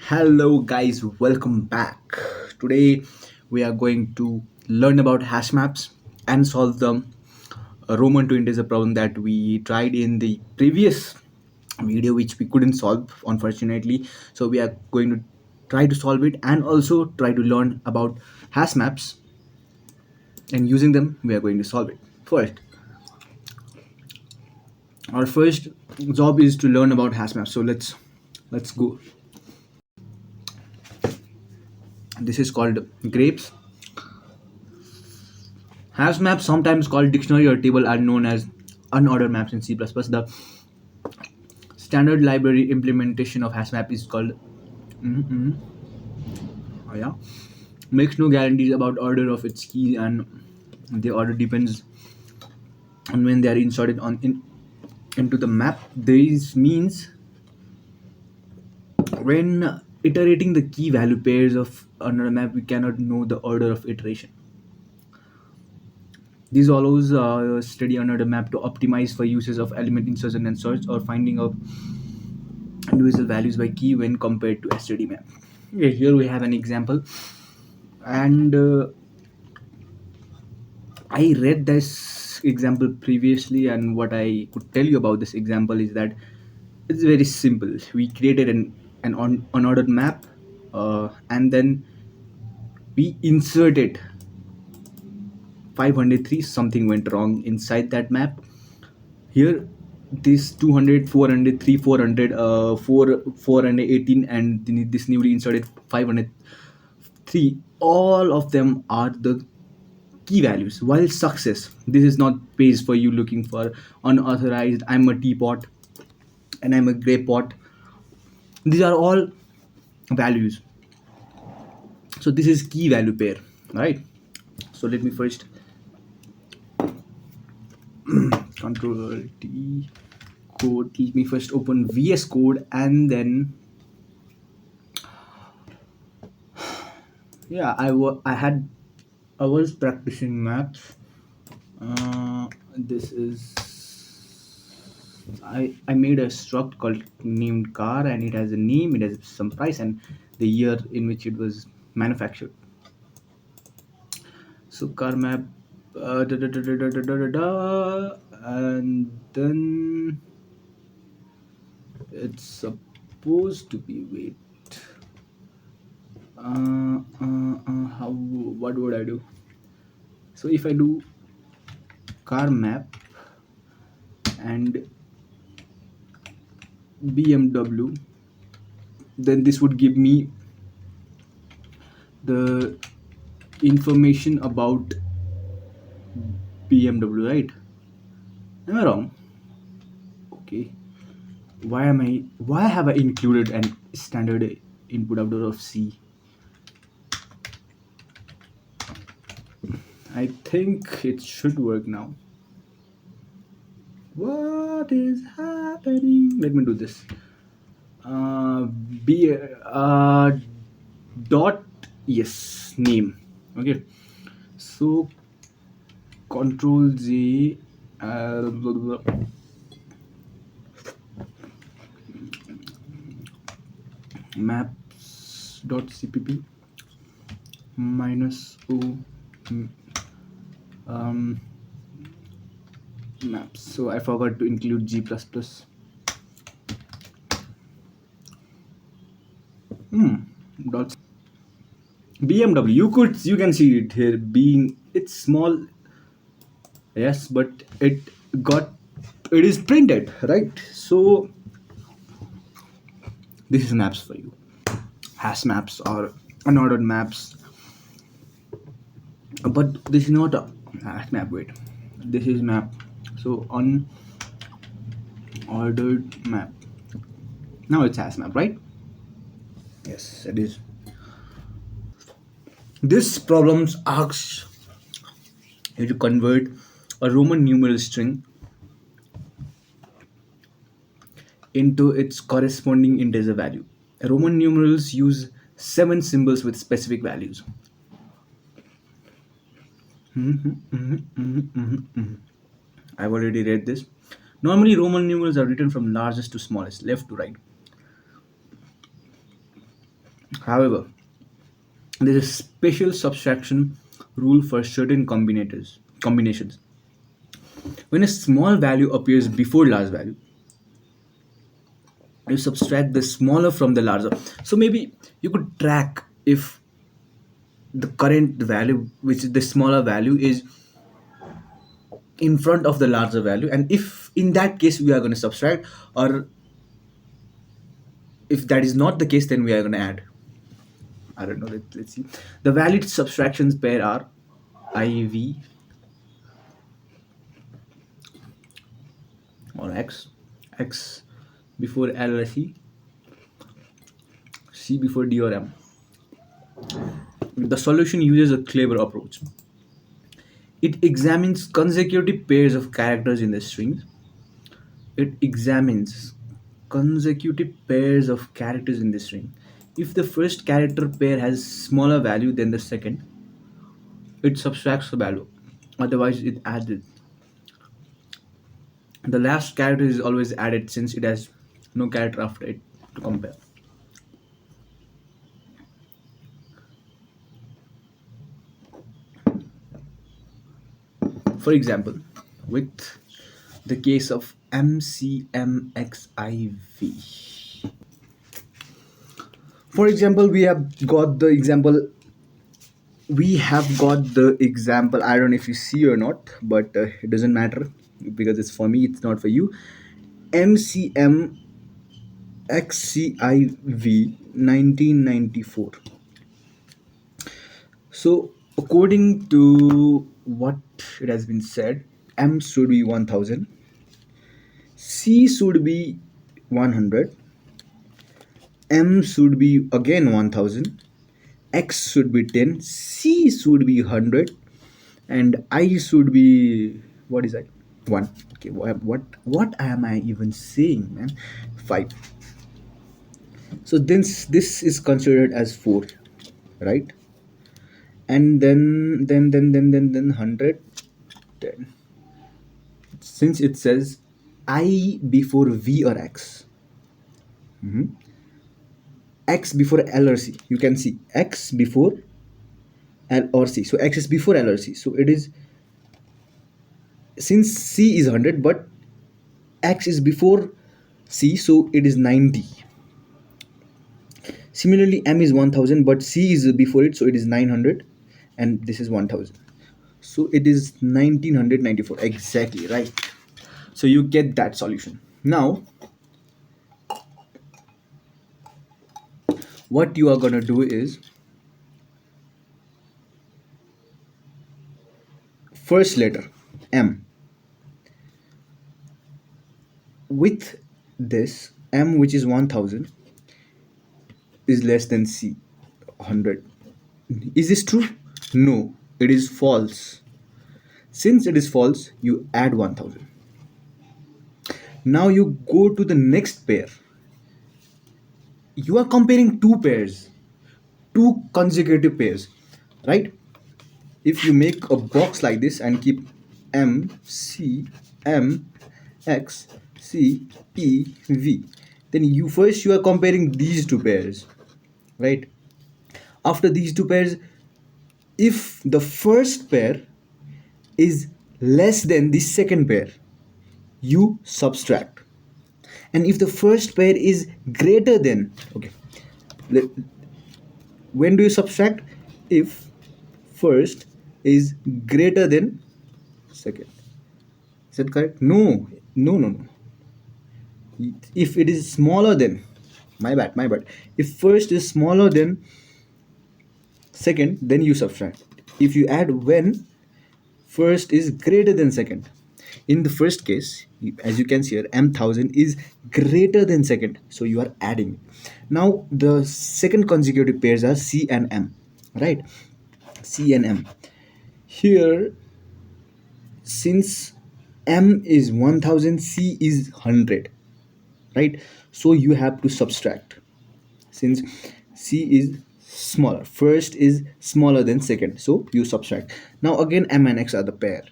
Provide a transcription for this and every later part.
Hello, guys, welcome back. Today we are going to learn about hash maps and solve the Roman 20 is a problem that we tried in the previous video, which we couldn't solve, unfortunately. So, we are going to try to solve it and also try to learn about hash maps, and using them, we are going to solve it. First, our first job is to learn about hash maps. So, let's go. This is called grapes. Hash maps, sometimes called dictionary or table, are known as unordered maps in C++. The standard library implementation of hash map is called oh yeah, makes no guarantees about order of its keys, and the order depends on when they are inserted into the map. This means when iterating the key value pairs of another map, we cannot know the order of iteration. This allows study another map to optimize for uses of element insertion and search, or finding of individual values by key when compared to STD map. Okay, here we have an example, and I read this example previously, and what I could tell you about this example is that it's very simple. We created an unordered map, and then we inserted 503. Something went wrong inside that map. Here, this 200, 400, 3, 400, 418, and this newly inserted 503, all of them are the key values. While success, this is not page for you looking for unauthorized, I'm a teapot and I'm a grey pot. These are all values. So this is key value pair, right? So let me first control T code. Let me first open VS Code, and then yeah, I was practicing maps. This is I made a struct called named car, and it has a name, it has some price, and the year in which it was manufactured. So car map, and then it's supposed to be wait. How, what would I do? So if I do car map and BMW, then this would give me the information about BMW, right? Am I wrong? Okay. Why have I included an standard input output of C? I think it should work now. What is happening? Let me do this. B dot, yes, name. Okay. So control Z, blah, blah, blah. Maps dot cpp minus o maps. So I forgot to include G++. Dot BMW. You can see it here. Being it's small, yes, but it is printed, right? So this is maps for you. Hash maps or unordered maps. But this is not a hash map. Wait, this is map. So unordered map. Now it's hash map, right? Yes, it is. This problem asks you to convert a Roman numeral string into its corresponding integer value. Roman numerals use 7 symbols with specific values. I've already read this. Normally, Roman numerals are written from largest to smallest, left to right. However, there is a special subtraction rule for certain combinations. When a small value appears before large value, you subtract the smaller from the larger. So maybe you could track if the current value, which is the smaller value, is in front of the larger value, and if in that case we are going to subtract, or if that is not the case, then we are going to add. I don't know. Let's see. The valid subtractions pair are iv or x before l or c before d or m. The solution uses a clever approach. It examines consecutive pairs of characters in the strings. It examines consecutive pairs of characters in the string. If the first character pair has smaller value than the second, it subtracts the value. Otherwise, it adds it. The last character is always added since it has no character after it to compare. For example, with the case of MCMXIV. For example, we have got the example. I don't know if you see or not, but it doesn't matter because it's for me, it's not for you. MCMXCIV 1994. So according to what it has been said, M should be 1000, C should be 100, M should be again 1000, X should be 10, C should be 100, and I should be, what is that? 1. Okay, what am I even saying, man? 5. So this is considered as 4, right? And then 100, 10. Since it says I before V or X, X before L or C, you can see X before L or C. So X is before L or C. So it is, since C is 100, but X is before C, so it is 90. Similarly, M is 1000, but C is before it, so it is 900, and this is 1000. So it is 1994. Exactly, right? So you get that solution. Now, what you are going to do is, first letter M. With this, M, which is 1000, is less than C, 100. Is this true? No, it is false. Since it is false, you add 1000. Now you go to the next pair. You are comparing two pairs, two consecutive pairs, right? If you make a box like this and keep M, C, M, X, C, E, V, then you are comparing these two pairs, right? After these two pairs, if the first pair is less than the second pair, you subtract. And if the first pair is greater than, okay, when do you subtract? If first is greater than second. Is that correct? No. If it is smaller than, my bad. If first is smaller than second, then you subtract. If you add when first is greater than second. In the first case, as you can see here, M1000 is greater than second, so you are adding. Now the second consecutive pairs are C and M, right? C and M. Here, since M is 1000, C is 100, right? So you have to subtract. Since C is smaller, first is smaller than second, so you subtract. Now again, M and X are the pair,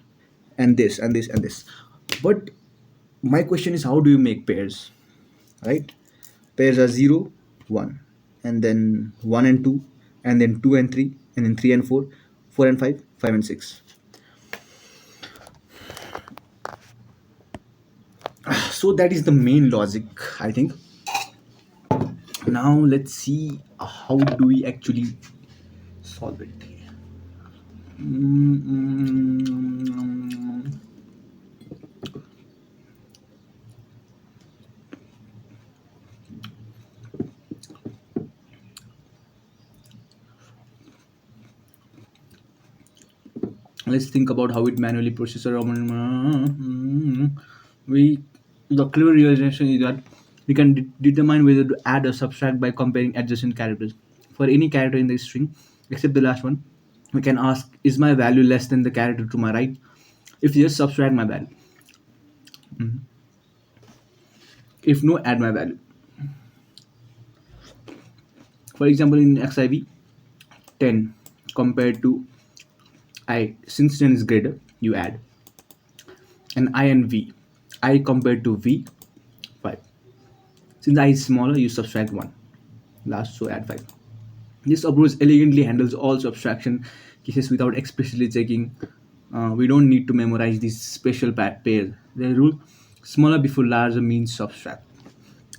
and this and this and this. But my question is, how do you make pairs, right? Pairs are 0, 1, and then 1 and 2, and then 2 and 3, and then 3 and 4, 4 and 5, 5 and 6. So that is the main logic, I think. Now let's see how do we actually solve it. Mm, let's think about how it manually processes. We The clever realization is that we can determine whether to add or subtract by comparing adjacent characters. For any character in the string, except the last one, we can ask, is my value less than the character to my right? If yes, subtract my value. If no, add my value. For example, in xiv, 10 compared to I, since 10 is greater, you add. And I and v, I compared to v, 5. Since I is smaller, you subtract 1. Last, so add 5. This approach elegantly handles all subtraction cases without explicitly checking. We don't need to memorize these special pairs. The rule: smaller before larger means subtract.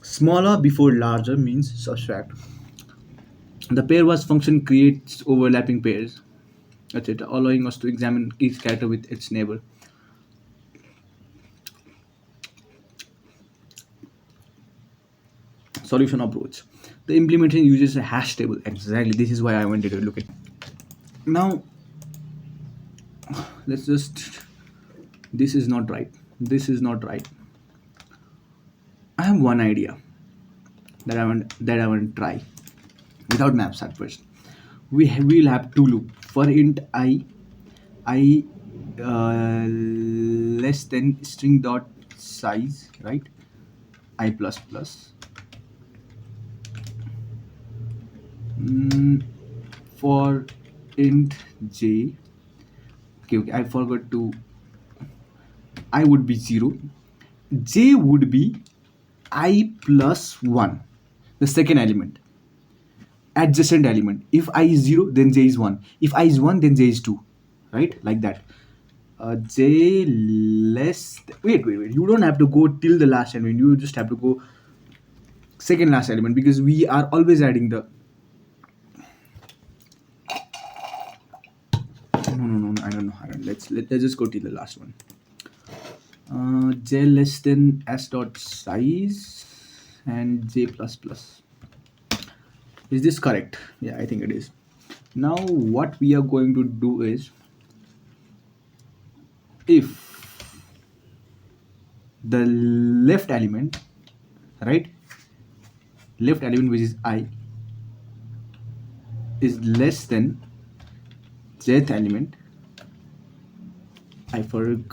Smaller before larger means subtract. The pairwise function creates overlapping pairs. That's it, allowing us to examine each character with its neighbor. Solution approach. The implementation uses a hash table. Exactly, this is why I wanted to look at. Now, let's just. This is not right. This is not right. I have one idea that I want to try without maps at first. Will have two loop for int I less than string dot size, right? I plus plus. For int j. Okay, I forgot to. I would be 0. J would be I plus 1, the second element, adjacent element. If I is 0, then j is 1. If I is 1, then j is 2, right? Like that. J less. Wait. You don't have to go till the last element. You just have to go second last element, because we are always adding the. No. I don't know. Let's just go till the last one. J less than s dot size and j plus plus. Is this correct? Yeah, I think it is. Now what we are going to do is, if the left element, right, left element, which is I, is less than jth element,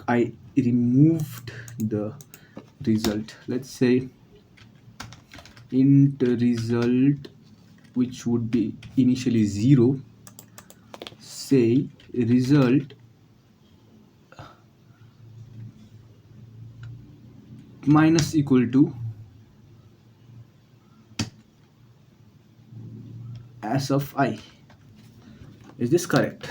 I removed the result. Let's say int result, which would be initially 0, say result minus equal to s of I. Is this correct?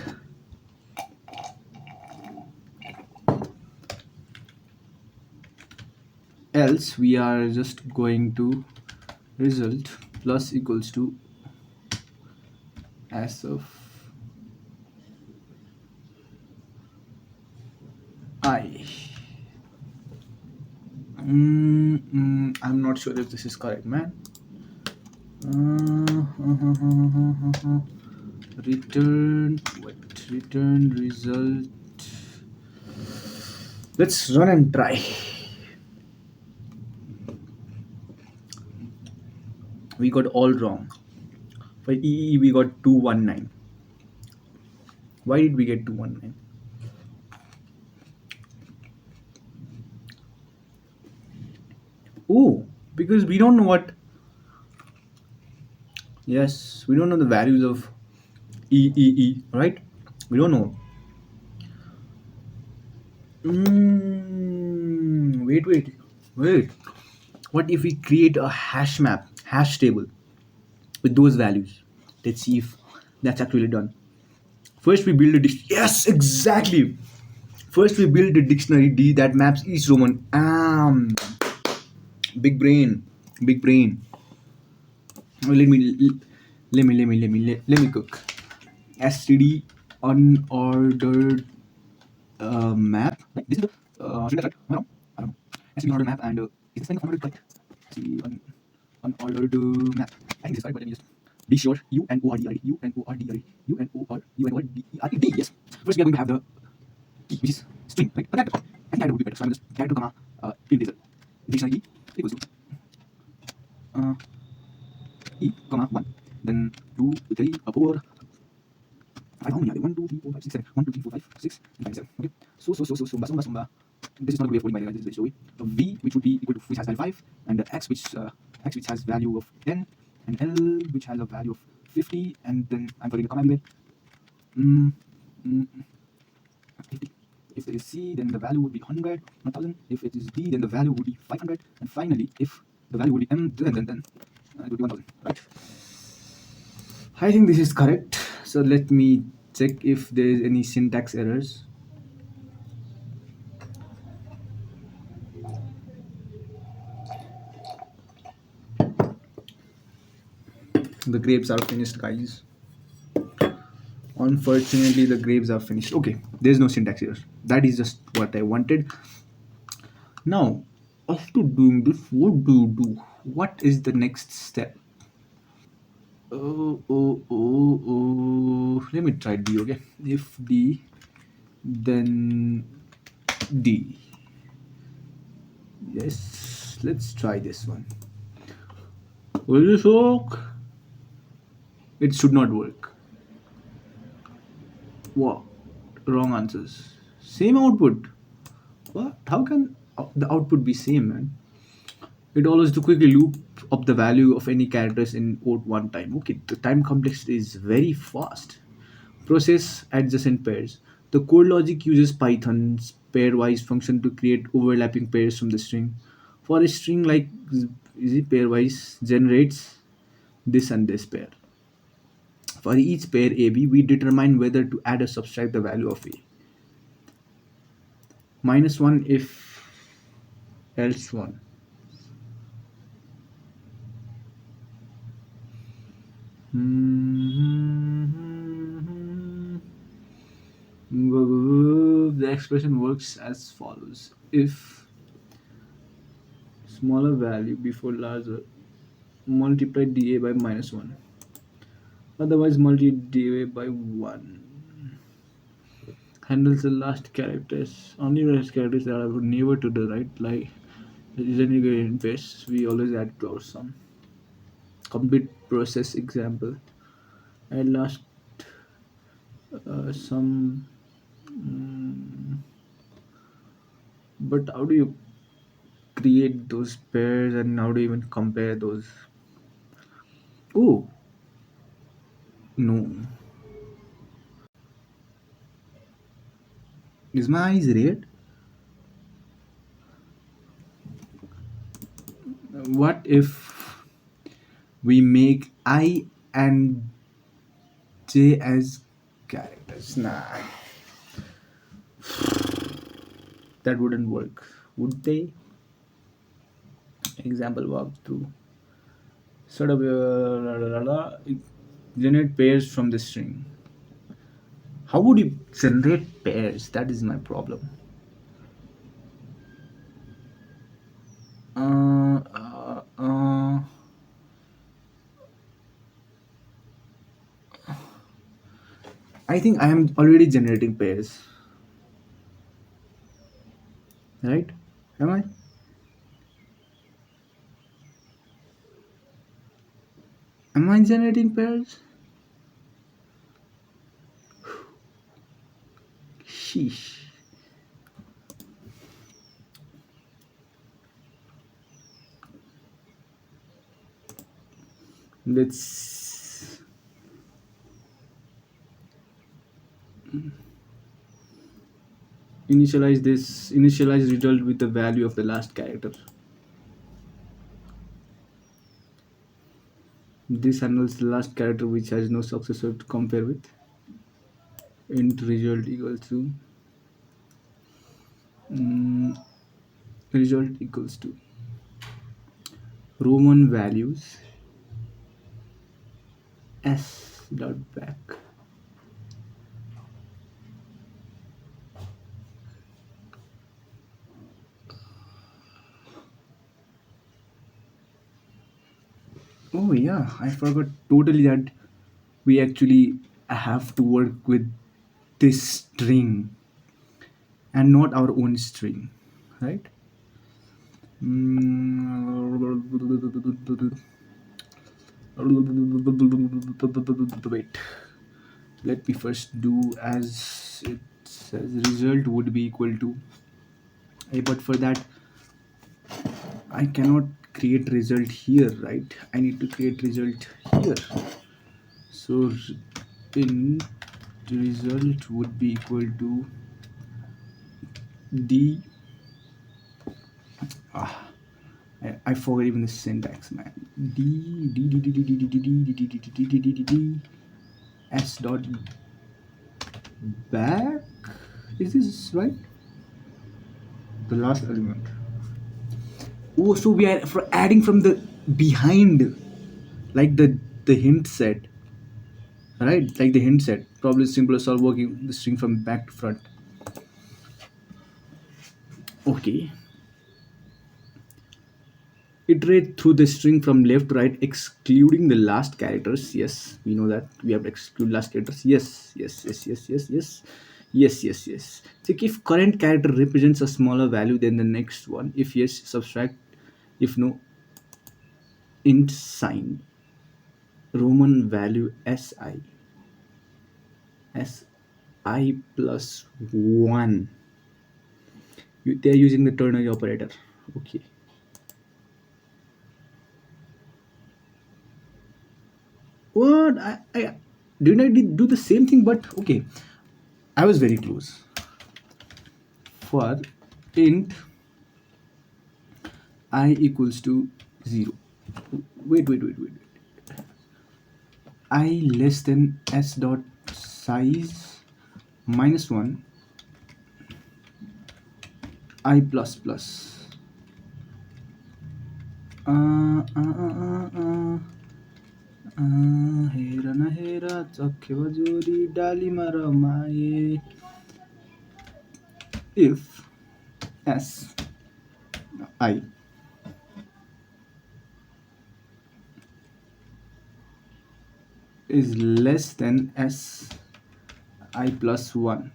Else we are just going to result plus equals to s of I. I'm not sure if this is correct, man. Return result. Let's run and try. We got all wrong. For EE we got 219. Why did we get 219? Oh, because we don't know what. Yes, we don't know the values of EEE, right? We don't know. Wait. What if we create a hash table with those values. Let's see if that's actually done. First, we build a yes, exactly. First, we build a dictionary D that maps each Roman. Big brain, big brain. Let me cook. STD unordered map. Right, this is the string, right? Am I wrong? I don't know. STD unordered map and is this thing unordered correct? STD unordered map. I think this is right, but let me just be sure. UNORDRE. Yes. First, we are going to have the key, which is string, right? A character. And character would be better. So I'm just character comma integer. Dictionary key equals to e comma 1. Then 2, 3, 4, 5. How many are there? 1, 2, 3, 4, 5, 6, 7. 1, 2, 3, 4, 5, 6, and 5, 7. Okay. So, Sumba. This is not a way of coding, by the way. This is very showy. V, which would be equal to, which has value 5, and X, which has value of 10, and L, which has a value of 50, and then I'm forgetting the comma everywhere. Mm, mm, 50. If there is C, then the value would be 100, 1000. If it is D, then the value would be 500, and finally, if the value would be M, then it would be 1000. Right? I think this is correct. So let me check if there is any syntax errors. The grapes are finished, guys. Unfortunately, the grapes are finished. Okay, there's no syntax error. That is just what I wanted. Now, after doing this, what do you do? What is the next step? Oh. Let me try D, okay? If D, then D. Yes, let's try this one. Will this work? It should not work. What? Wrong answers. Same output. What? How can the output be same, man? It allows to quickly loop up the value of any characters in out one time. Okay, the time complexity is very fast. Process adjacent pairs. The code logic uses Python's pairwise function to create overlapping pairs from the string. For a string like is it pairwise generates this and this pair. For each pair AB, we determine whether to add or subtract the value of A. -1 if else 1. The expression works as follows. If smaller value before larger, multiply dA by -1. Otherwise, multiply dA by 1. Handles the last characters. Only last characters that are never to the right, like isn't in base. We always add to our sum. Complete process example. At last, some. But how do you create those pairs and how do you even compare those? Oh, no. Is my eyes red? What if we make I and J as characters? Nah, that wouldn't work, would they? Example walkthrough. Sort of generate pairs from the string. How would you generate pairs? That is my problem. Uh, uh, uh, I think I am already generating pairs, right? Am I? Am I generating pairs? Sheesh. Let's initialize result with the value of the last character. This handles the last character which has no successor to compare with. Int result equals to mm, result equals to Roman values s dot back. Oh yeah, I forgot totally that we actually have to work with this string and not our own string, right? Wait, let me first do as it says result would be equal to a, but for that I cannot create result here, right? I need to create result here. So in result would be equal to d. I forgot even the syntax, man. D s dot back. Is this right? The last element. Oh, so we are adding from the behind, like the hint set, right? Like the hint set. Probably simpler solve working the string from back to front. Okay. Iterate through the string from left to right, excluding the last characters. Yes, we know that we have to exclude last characters. Yes. Check if current character represents a smaller value than the next one. If yes, subtract. If no, int sign Roman value si plus 1. They're using the ternary operator. Okay. What? I didn't I did do the same thing, but okay. I was very close. For int I equals to 0. Wait. I less than s dot size minus 1 I plus plus. हेर न हेर चखेब जोडी डालीमा रमाए. If s I is less than s I plus 1,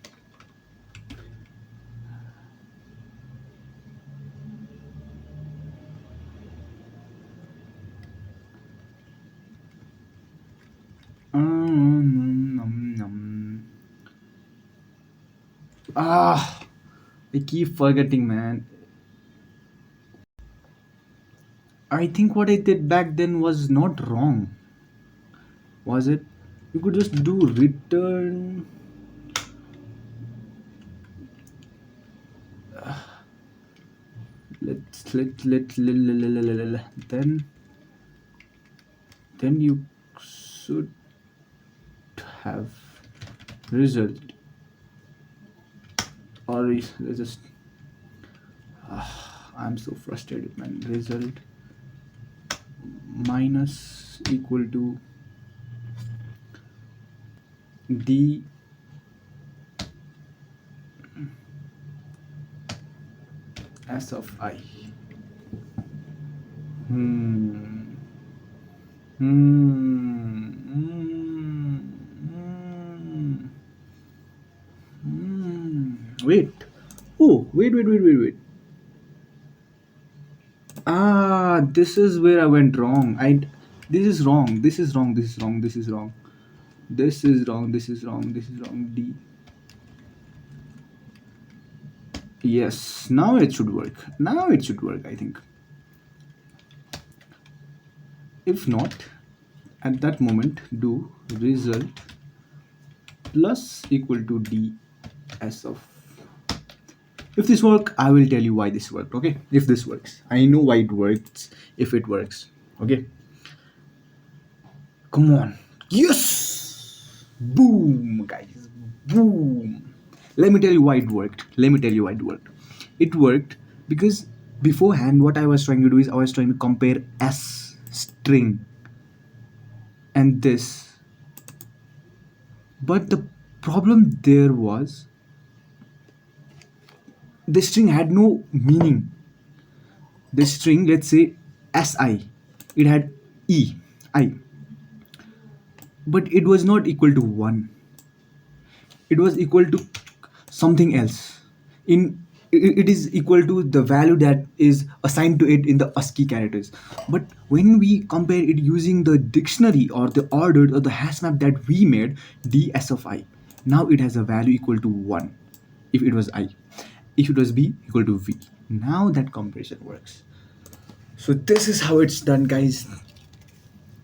I keep forgetting, man. I think what I did back then was not wrong, was it? You could just do return. Then you should have result, or just I'm so frustrated, man. Result minus equal to d s of I. Hmm. Hmm. Hmm. Hmm. Hmm. Wait. Oh, wait. This is where I went wrong. This is wrong. This is wrong. This is wrong. This is wrong. This is wrong. This is wrong. This is wrong. D. Yes. Now it should work. Now it should work, I think. If not, at that moment, do result plus equal to d s of. If this work, I will tell you why this worked. Okay. If this works, I know why it works. If it works. Okay. Come on. Yes! Boom, guys. Boom. Let me tell you why it worked. Let me tell you why it worked. It worked because beforehand, what I was trying to do is I was trying to compare S string and this. But the problem there was the string had no meaning. The string, let's say SI, it had E, I, but it was not equal to 1. It was equal to something else. In it is equal to the value that is assigned to it in the ASCII characters. But when we compare it using the dictionary or the ordered or the hash map that we made, ds of I, now it has a value equal to 1 if it was I. If it was B, equal to V. Now that comparison works. So this is how it's done, guys.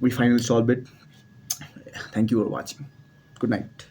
We finally solved it. Thank you for watching. Good night.